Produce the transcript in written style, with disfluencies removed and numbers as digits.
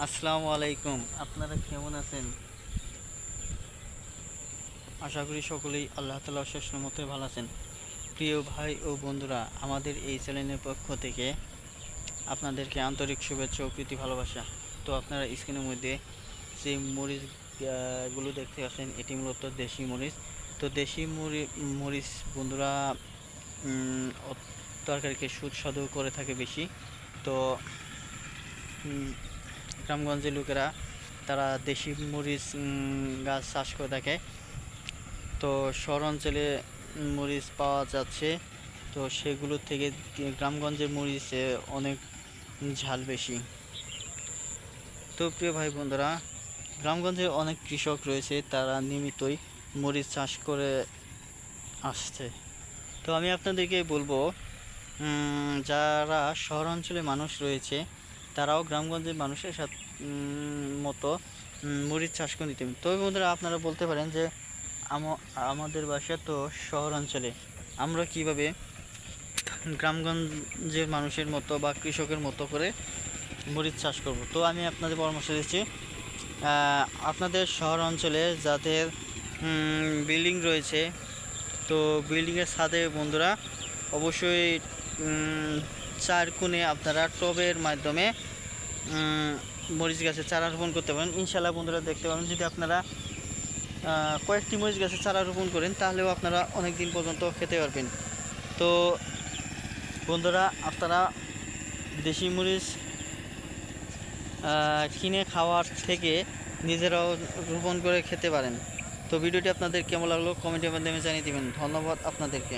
আসসালামু আলাইকুম। আপনারা কেমন আছেন? আশা করি সকলেই আল্লাহ তাআলার অশেষ রহমতে ভালো আছেন। প্রিয় ভাই ও বন্ধুরা, আমাদের এই চ্যানেলের পক্ষ থেকে আপনাদেরকে আন্তরিক শুভেচ্ছা ও প্রীতি ভালোবাসা। তো আপনারা স্ক্রিনের মধ্যে যে মরিচ গুলো দেখতে পাচ্ছেন, এটি মূলত দেশি মরিচ। তো দেশি মরিচ বন্ধুরা তরকারিকে সুস্বাদু করে থাকে বেশি। তো গ্রামগঞ্জের লোকেরা তারা দেশি মরিচ গাছ চাষ করে থাকে। তো শহর অঞ্চলে মরিচ পাওয়া যাচ্ছে, তো সেগুলো থেকে গ্রামগঞ্জের মরিচে অনেক ঝাল বেশি। তো প্রিয় ভাই বন্ধুরা, গ্রামগঞ্জে অনেক কৃষক রয়েছে, তারা নিয়মিতই মরিচ চাষ করে আসছে। তো আমি আপনাদেরকে বলবো, যারা শহর অঞ্চলে মানুষ রয়েছে তারাও গ্রামগঞ্জের মানুষের সাথে মতো মরিচ চাষ করে নিতে। তবে বন্ধুরা, আপনারা বলতে পারেন যে আমাদের বাসা তো শহর অঞ্চলে, আমরা কিভাবে গ্রামগঞ্জের মানুষের মতো বা কৃষকের মতো করে মরিচ চাষ করব। তো আমি আপনাদের পরামর্শ দিচ্ছি, আপনাদের শহর অঞ্চলে যাদের বিল্ডিং রয়েছে, তো বিল্ডিংয়ের ছাদে বন্ধুরা অবশ্যই চার কোণে আপনারা টবের মাধ্যমে মরিচ গাছের চারা রোপণ করতে পারেন। ইনশাল্লাহ বন্ধুরা দেখতে পাবেন, যদি আপনারা কয়েকটি মরিচ গাছের চারা রোপণ করেন তাহলেও আপনারা অনেক দিন পর্যন্ত খেতে পারবেন। তো বন্ধুরা, আপনারা দেশি মরিচ কিনে খাওয়ার থেকে নিজেরাও রোপণ করে খেতে পারেন। তো ভিডিওটি আপনাদের কেমন লাগলো কমেন্টের মাধ্যমে জানিয়ে দেবেন। ধন্যবাদ আপনাদেরকে।